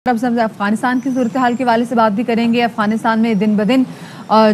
اب ہم افغانستان کی صورتحال کے حوالے سے بات بھی کریں گے۔ افغانستان میں دن بدن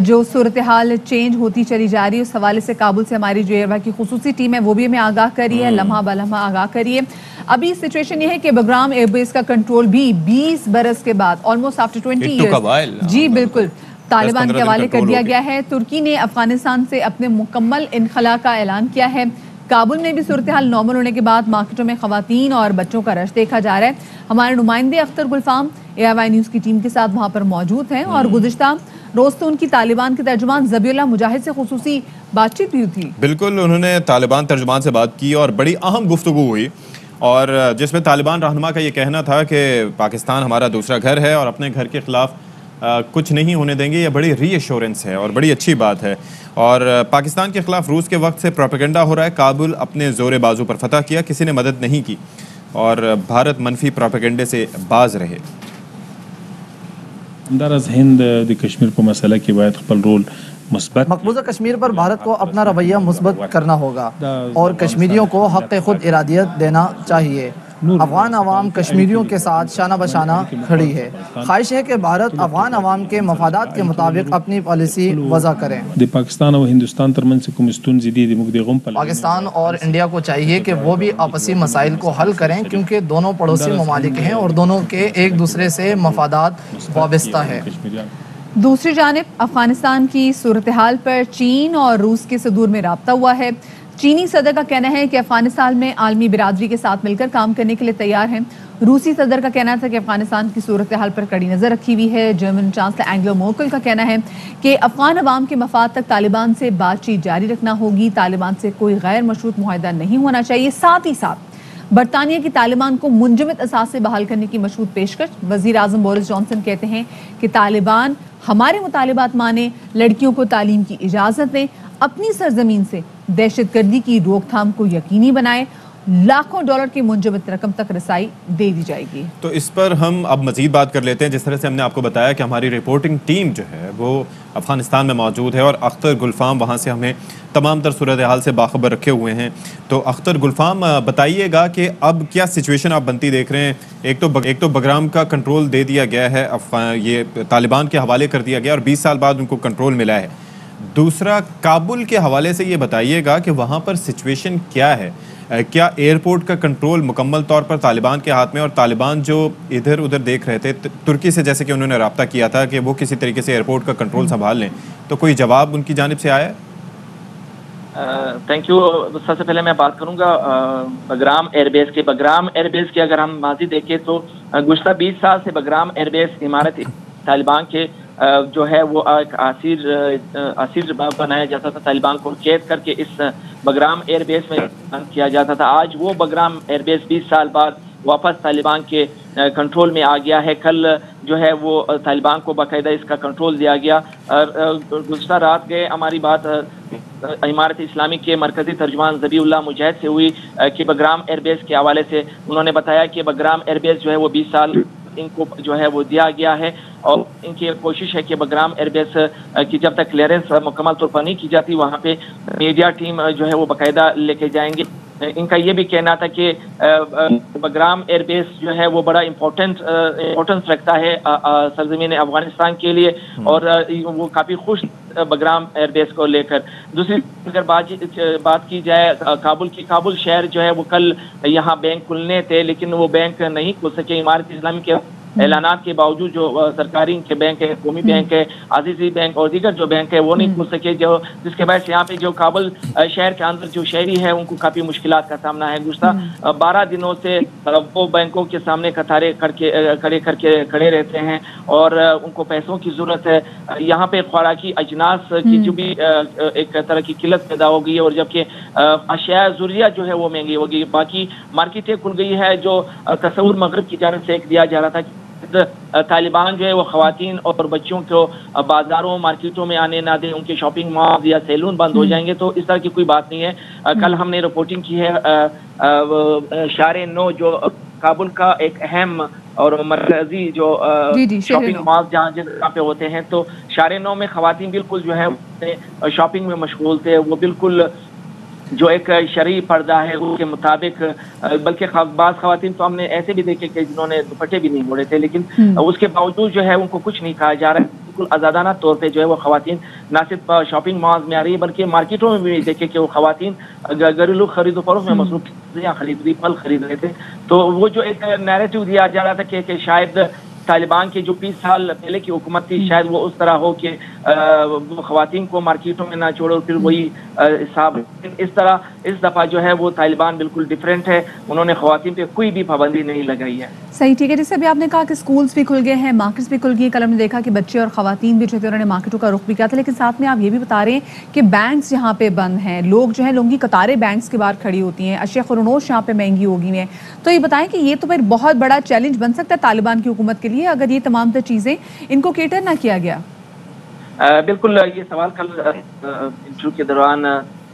جو صورتحال چینج ہوتی چلی جا رہی ہے، اس حوالے سے کابل سے ہماری جو ایئر کی خصوصی ٹیم ہے وہ بھی ہمیں آگاہ کری ہے، لمحہ بلمحہ آگاہ کری ہے۔ ابھی سچویشن یہ ہے کہ بگرام ایئر بیس کا کنٹرول بھی 20 برس کے بعد آلموسٹ آفٹر 20 ایئرز جی بالکل طالبان کے حوالے کر دیا گیا ہے۔ ترکی نے افغانستان سے اپنے مکمل انخلاء کا اعلان کیا ہے۔ کابل میں بھی صورتحال نارمل ہونے کے بعد مارکیٹوں میں خواتین اور بچوں کا رش دیکھا جا رہا ہے۔ ہمارے نمائندے اختر گلفام AIY نیوز کی ٹیم کے ساتھ وہاں پر موجود ہیں اور گزشتہ روز تو ان کی طالبان کے ترجمان ذبیح اللہ مجاہد سے خصوصی بات چیت ہوئی تھی۔ بالکل، انہوں نے طالبان ترجمان سے بات کی اور بڑی اہم گفتگو ہوئی، اور جس میں طالبان رہنما کا یہ کہنا تھا کہ پاکستان ہمارا دوسرا گھر ہے اور اپنے گھر کے خلاف کچھ نہیں ہونے دیں گے۔ یہ بڑی ری ایشورنس ہے اور بڑی اچھی بات ہے۔ اور پاکستان کے خلاف روس کے وقت سے پروپیگنڈا ہو رہا ہے، کابل اپنے زور بازو پر فتح کیا، کسی نے مدد نہیں کی، اور بھارت منفی پروپیگنڈے سے باز رہے۔ همداراز هند د کشمیر په مسئله کې باید خپل رول مثبت مقبوضہ کشمیر پر بھارت کو اپنا رویہ مثبت کرنا ہوگا اور کشمیریوں کو حق خود ارادیت دینا چاہیے۔ افغان عوام کشمیریوں کے ساتھ شانہ بشانہ کھڑی ہے۔ خواہش ہے کہ بھارت افغان عوام کے مفادات کے مطابق اپنی پالیسی وضع کریں۔ د پاکستان او هندوستان ترمنځ کوم ستونزې دي د موږ د غم په پاکستان اور انڈیا کو چاہیے کہ وہ بھی آپسی مسائل کو حل کریں، کیونکہ دونوں پڑوسی ممالک ہیں اور دونوں کے ایک دوسرے سے مفادات وابستہ ہیں۔ دوسری جانب افغانستان کی صورتحال پر چین اور روس کے صدور میں رابطہ ہوا ہے۔ چینی صدر کا کہنا ہے کہ افغانستان میں عالمی برادری کے ساتھ مل کر کام کرنے کے لیے تیار ہیں۔ روسی صدر کا کہنا تھا کہ افغانستان کی صورتحال پر کڑی نظر رکھی ہوئی ہے۔ جرمن چانسلر اینگلا مرکل کا کہنا ہے کہ افغان عوام کے مفاد تک طالبان سے بات چیت جاری رکھنا ہوگی، طالبان سے کوئی غیر مشروط معاہدہ نہیں ہونا چاہیے۔ ساتھ ہی ساتھ برطانیہ کی طالبان کو منجمد اثاث سے بحال کرنے کی مشروط پیشکش۔ وزیر اعظم بورس جانسن کہتے ہیں کہ طالبان ہمارے مطالبات مانیں، لڑکیوں کو تعلیم کی اجازت دیں، اپنی سرزمین سے دہشت گردی کی روک تھام کو یقینی بنائیں، لاکھوں ڈالر کی منجمد رقم تک رسائی دے دی جائے گی۔ تو اس پر ہم اب مزید بات کر لیتے ہیں۔ جس طرح سے ہم نے آپ کو بتایا کہ ہماری رپورٹنگ ٹیم جو ہے وہ افغانستان میں موجود ہے اور اختر گلفام وہاں سے ہمیں تمام تر صورتحال سے باخبر رکھے ہوئے ہیں۔ تو اختر گلفام بتائیے گا کہ اب کیا سچویشن آپ بنتی دیکھ رہے ہیں؟ ایک تو بگرام کا کنٹرول دے دیا گیا ہے، یہ طالبان کے حوالے کر دیا گیا اور 20 سال بعد ان کو کنٹرول ملا ہے۔ دوسرا، کابل کے حوالے سے یہ بتائیے گا کہ وہاں پر سچویشن کیا ہے؟ کیا ایئرپورٹ کا کنٹرول مکمل طور پر طالبان کے ہاتھ میں، اور طالبان جو ادھر ادھر دیکھ رہے تھے ترکی سے، جیسے کہ انہوں نے رابطہ کیا تھا کہ وہ کسی طریقے سے ایئرپورٹ کا کنٹرول سنبھال لیں، تو کوئی جواب ان کی جانب سے آیا ہے؟ Thank you. سب سے پہلے میں بات کروں گا بگرام ایئر بیس کے۔ بگرام ایئر بیس کی اگر ہم ماضی دیکھیں تو گزشتہ 20 سال سے بگرام ایئر بیس عمارت طالبان کے جو ہے وہ ایک اسیر بنایا جاتا تھا، طالبان کو قید کر کے اس بگرام ایئر بیس میں کیا جاتا تھا۔ آج وہ بگرام ایئر بیس 20 سال بعد واپس طالبان کے کنٹرول میں آ گیا ہے۔ کل جو ہے وہ طالبان کو باقاعدہ اس کا کنٹرول دیا گیا۔ گزشتہ رات گئے ہماری بات عمارت اسلامی کے مرکزی ترجمان ذبیح اللہ مجاہد سے ہوئی کہ بگرام ایئر بیس کے حوالے سے انہوں نے بتایا کہ بگرام ایئر بیس جو ہے وہ 20 سال ان کو جو ہے وہ دیا گیا ہے، اور ان کی کوشش ہے کہ بگرام ایئر بیس کی جب تک کلیئرنس مکمل طور پر نہیں کی جاتی وہاں پہ میڈیا ٹیم جو ہے وہ باقاعدہ لے کے جائیں گے۔ ان کا یہ بھی کہنا تھا کہ بگرام ایئر بیس جو ہے وہ بڑا امپورٹنس رکھتا ہے سرزمین افغانستان کے لیے، اور وہ کافی خوش بگرام ایئر بیس کو لے کر۔ دوسری اگر بات کی جائے کابل کی، کابل شہر جو ہے وہ کل یہاں بینک کھلنے تھے لیکن وہ بینک نہیں کھل سکے۔ عمارت اسلامی کے اعلانات کے باوجود جو سرکاری ان کے بینک ہے، قومی بینک ہے، عزیزی بینک اور دیگر جو بینک ہے وہ نہیں کھل سکے، جس کے باعث یہاں پہ جو کابل شہر کے اندر جو شہری ہے ان کو کافی مشکلات کا سامنا ہے۔ گزشتہ 12 دنوں سے وہ بینکوں کے سامنے قطاریں کھڑے رہتے ہیں اور ان کو پیسوں کی ضرورت ہے۔ یہاں پہ خوراکی اجناس کی جو بھی ایک طرح کی قلت پیدا ہو گئی ہے، اور جبکہ اشیاء ضروریات جو ہے وہ مہنگی ہو گئی۔ باقی مارکیٹیں کھل گئی ہے، جو تصور مغرب کی جانب سے ایک دیا جا رہا تھا کہ طالبان جو ہے وہ خواتین اور بچوں کو بازاروں مارکیٹوں میں آنے نہ دیں، ان کے شاپنگ مال یا سیلون بند ہو جائیں گے، تو اس طرح کی کوئی بات نہیں ہے۔ کل ہم نے رپورٹنگ کی ہے شارع 9 جو کابل کا ایک اہم اور مرکزی جو شاپنگ مال جہاں پہ ہوتے ہیں، تو شارع 9 میں خواتین بالکل جو ہے شاپنگ میں مشغول تھے، وہ بالکل جو ایک شرعی پردہ ہے اس کے مطابق، بلکہ بعض خواتین تو ہم نے ایسے بھی دیکھے کہ جنہوں نے دوپٹے بھی نہیں اوڑھے تھے، لیکن اس کے باوجود جو ہے ان کو کچھ نہیں کہا جا رہا ہے۔ بالکل آزادانہ طور پہ جو ہے وہ خواتین نہ صرف شاپنگ مالز میں آ رہی ہے بلکہ مارکیٹوں میں بھی دیکھے کہ وہ خواتین گھریلو خرید و فروخت میں مصروف خرید رہی، پھل خرید رہے تھے۔ تو وہ جو ایک نیریٹو دیا جا رہا تھا کہ شاید طالبان کی جو 20 سال پہلے کی حکومت تھی شاید وہ اس طرح ہو کہ خواتین کو مارکیٹوں میں نہ چھوڑو، پھر وہی حساب۔ اس طرح اس دفعہ جو ہے وہ طالبان بالکل ڈیفرنٹ ہے، انہوں نے خواتین پہ کوئی بھی پابندی نہیں لگائی ہے۔ صحیح، ٹھیک ہے۔ جیسے ابھی آپ نے کہا کہ سکولز بھی کھل گئے ہیں، مارکیٹس بھی کھل گئی ہیں، کل ہم نے دیکھا کہ بچے اور خواتین بھی جو تھے انہوں نے مارکیٹوں کا رخ بھی کیا تھا، لیکن ساتھ میں آپ یہ بھی بتا رہے ہیں کہ بینکس یہاں پہ بند ہیں، لوگ جو ہے لوگوں کی قطاریں بینکس کے باہر کھڑی ہوتی ہیں، اشیاء خورنوش یہاں پہ مہنگی ہو گئی ہیں۔ تو یہ بتائیں کہ یہ تو پھر بہت بڑا چیلنج بن سکتا ہے طالبان کی حکومت کے لیے اگر یہ تمام چیزیں ان کو کیٹر نہ کیا گیا؟ بالکل، یہ سوال کل انٹرویو کے دوران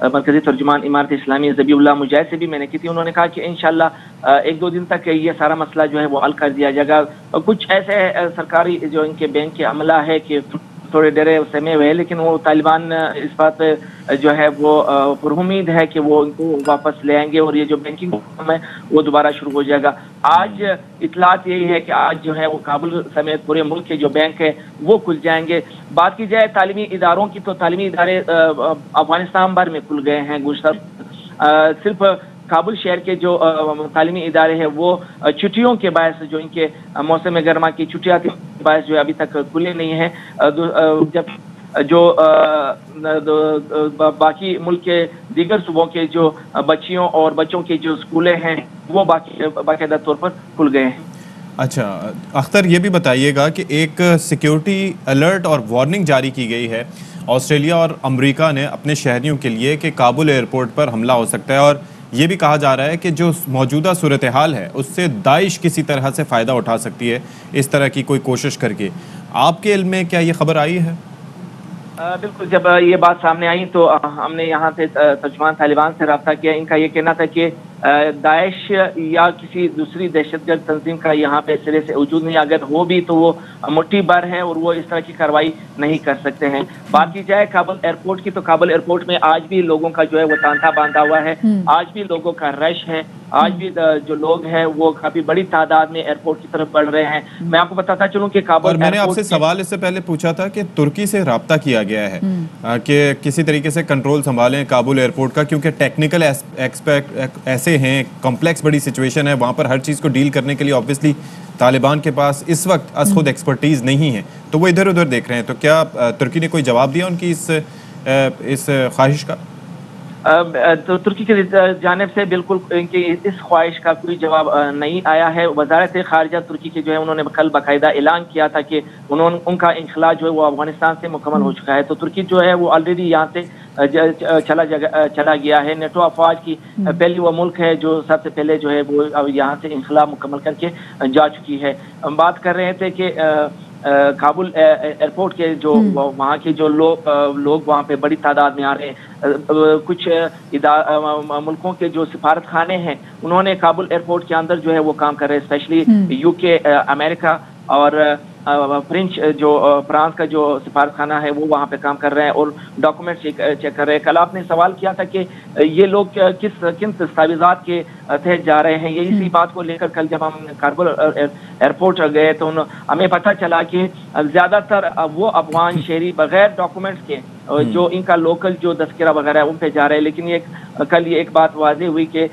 مرکزی ترجمان امارت اسلامی ذبی اللہ مجاہد سے بھی میں نے کی تھی۔ انہوں نے کہا کہ انشاءاللہ 1-2 دن تک یہ سارا مسئلہ جو ہے وہ حل کر دیا جائے گا۔ کچھ ایسے سرکاری جو ان کے بینک کے عملہ ہے کہ تھوڑے ڈرے سمے ہوئے، لیکن وہ طالبان اس بات پہ جو ہے وہ پر امید ہے کہ وہ ان کو واپس لے آئیں گے اور یہ جو بینکنگ ہے وہ دوبارہ شروع ہو جائے گا۔ آج اطلاعات یہی ہے کہ آج جو ہے وہ کابل سمیت پورے ملک کے جو بینک ہے وہ کھل جائیں گے۔ بات کی جائے تعلیمی اداروں کی تو تعلیمی ادارے افغانستان بھر میں کھل گئے ہیں گزشتہ صرف کابل شہر کے جو تعلیمی ادارے ہیں وہ چھٹیوں کے باعث، جو ان کے موسم گرما کی چھٹیاں کے باعث جو ابھی تک کھلے نہیں ہیں، جب جو باقی ملک کے دیگر صوبوں کے جو بچیوں اور بچوں کے جو اسکولیں ہیں وہ باقاعدہ طور پر کھل گئے ہیں۔ اچھا اختر، یہ بھی بتائیے گا کہ ایک سیکیورٹی الرٹ اور وارننگ جاری کی گئی ہے آسٹریلیا اور امریکہ نے اپنے شہریوں کے لیے کہ کابل ایئرپورٹ پر حملہ ہو سکتا ہے، اور یہ بھی کہا جا رہا ہے کہ جو موجودہ صورتحال ہے اس سے داعش کسی طرح سے فائدہ اٹھا سکتی ہے اس طرح کی کوئی کوشش کر کے۔ آپ کے علم میں کیا یہ خبر آئی ہے؟ بالکل، جب یہ بات سامنے آئی تو ہم نے یہاں سے ترجمان طالبان سے رابطہ کیا۔ ان کا یہ کہنا تھا کہ داعش یا کسی دوسری دہشت گرد تنظیم کا یہاں پہ سرے سے وجود نہیں، اگر ہو بھی تو وہ مٹھی بھر ہے اور وہ اس طرح کی کارروائی نہیں کر سکتے ہیں۔ بات کی جائے کابل ایئرپورٹ کی تو کابل ایئرپورٹ میں آج بھی لوگوں کا جو ہے وہ تانتا باندھا ہوا ہے، آج بھی لوگوں کا رش ہے، آج بھی جو لوگ ہیں وہ کافی بڑی تعداد میں ایئرپورٹ کی طرف بڑھ رہے ہیں۔ میں آپ کو بتاتا چلوں کہ کابل، اور میں نے آپ سے سوال اس سے پہلے پوچھا تھا کہ ترکی سے رابطہ کیا گیا ہے کہ کسی طریقے سے کنٹرول سنبھالیں کابل ایئرپورٹ کا، کیونکہ ٹیکنیکل ایسپیکٹ ایسے ہیں، کمپلیکس بڑی سچویشن ہے وہاں پر، ہر چیز کو ڈیل کرنے کے لیے آبویسلی طالبان کے پاس اس وقت از خود ایکسپرٹیز نہیں ہے، تو وہ ادھر ادھر دیکھ رہے ہیں۔ تو کیا ترکی نے کوئی جواب دیا ان کی اس خواہش کا؟ تو ترکی کی جانب سے بالکل ان کی اس خواہش کا کوئی جواب نہیں آیا ہے۔ وزارت خارجہ ترکی کے جو ہے انہوں نے کل باقاعدہ اعلان کیا تھا کہ ان کا انخلاء جو ہے وہ افغانستان سے مکمل ہو چکا ہے۔ تو ترکی جو ہے وہ آلریڈی یہاں سے چلا گیا ہے۔ نیٹو افواج کی پہلی وہ ملک ہے جو سب سے پہلے جو ہے وہ یہاں سے انخلاء مکمل کر کے جا چکی ہے۔ ہم بات کر رہے تھے کہ کابل ایئرپورٹ کے جو وہاں کے جو لوگ وہاں پہ بڑی تعداد میں آ رہے ہیں، کچھ ملکوں کے جو سفارت خانے ہیں انہوں نے کابل ایئرپورٹ کے اندر جو ہے وہ کام کر رہے ہیں، اسپیشلی UK، امریکہ اور فرانس کا جو سفارت خانہ ہے وہ وہاں پہ کام کر رہے ہیں اور ڈاکومنٹ چیک کر رہے ہیں۔ کل آپ نے سوال کیا تھا کہ یہ لوگ کن دستاویزات کے تحت جا رہے ہیں، یہ اسی بات کو لے کر کل جب ہم کابل ایئرپورٹ گئے تو ہمیں پتہ چلا کہ زیادہ تر وہ افغان شہری بغیر ڈاکومنٹس کے جو ان کا لوکل جو تذکرہ وغیرہ ہے ان پہ جا رہے ہیں، لیکن کل یہ ایک بات واضح ہوئی کہ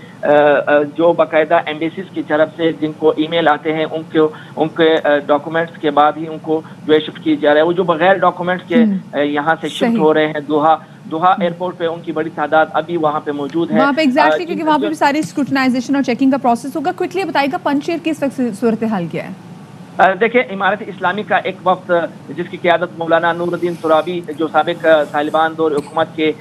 جو باقاعدہ ایمبیسیز کی طرف سے جن کو ای میل آتے ہیں ان کے ڈاکومنٹس کے بعد ہی ان کو جو ہے شفٹ کی جا رہا ہے۔ وہ جو بغیر ڈاکومنٹس کے یہاں سے شفٹ ہو رہے ہیں دوحہ ایئرپورٹ پہ، ان کی بڑی تعداد ابھی وہاں پہ موجود ہے وہاں پہ ایگزیکٹلی، کیونکہ وہاں پہ بھی ساری اسکروٹنائزیشن اور چیکنگ کا پروسیس ہوگا۔ کوئکلی بتائیے گا پنجشیر کی اس وقت صورتحال کیا ہے؟ دیکھیں، امارت اسلامی کا ایک وقت جس کی قیادت مولانا نور الدین ترابی جو سابق طالبان دور حکومت کے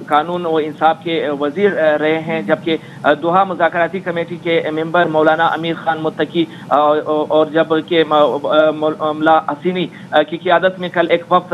قانون و انصاف کے وزیر رہے ہیں، جبکہ دوحہ مذاکراتی کمیٹی کے ممبر مولانا امیر خان متقی اور جب کہ ملا حسینی کی قیادت میں کل ایک وقت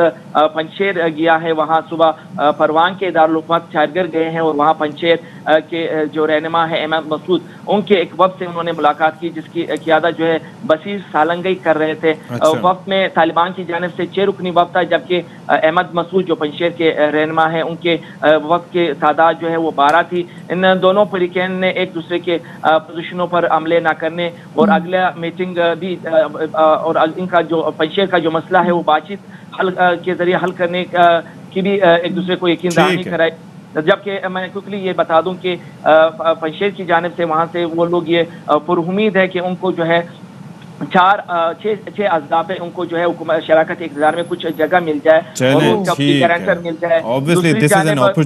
پنجشیر گیا ہے، وہاں صبح پروان کے دارالحکومت چارگر گئے ہیں اور وہاں پنجشیر کے جو رہنما ہے احمد مسعود، ان کے ایک وقت سے انہوں نے ملاقات کی جس کی قیادت جو ہے بصیر سالنگئی کر رہے تھے. وفد میں طالبان کی جانب سے 6 رکنی وفد تھا، جبکہ احمد مسعود جو پنجشیر کے رہنما ہیں ان کے وفد کے تعداد جو ہے وہ 12 تھی. ان دونوں فریقین نے ایک دوسرے کے پوزیشنوں پر عملے نہ کرنے اور اگلا میٹنگ بھی اور ان کا جو پنجشیر کا جو مسئلہ ہے وہ بات چیت حل کے ذریعے حل کرنے کی بھی ایک دوسرے کو یقین دہانی کرائی. جبکہ میں کوئکلی یہ بتا دوں کہ پنجشیر کی جانب سے وہاں سے وہ لوگ یہ پر امید ہے کہ ان کو جو ہے 6 اضلاع ان کو جو ہے حکومت شراکت اقتدار میں کچھ جگہ مل جائے اور ان کا گارنٹر مل جائے. دوسری جانب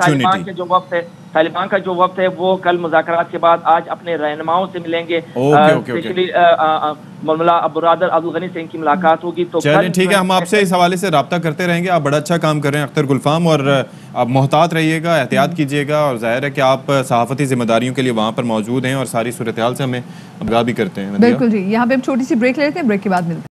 طالبان کا جو وقت ہے وہ کل مذاکرات کے بعد آج اپنے رہنماؤں سے ملیں گے. اسپیشلی مولا برادر عبدالغنی سے ان کی ملاقات ہوگی. تو ٹھیک ہے، ہم آپ سے اس حوالے سے رابطہ کرتے رہیں گے. آپ بڑا اچھا کام کر رہے ہیں اختر گلفام، اور آپ محتاط رہیے گا، احتیاط کیجیے گا، اور ظاہر ہے کہ آپ صحافتی ذمہ داریوں کے لیے وہاں پر موجود ہیں اور ساری صورتحال سے ہمیں آگاہ بھی کرتے ہیں. بالکل جی، یہاں پہ ہم چھوٹی سی بریک لیتے ہیں، بریک کے بعد ملتے ہیں.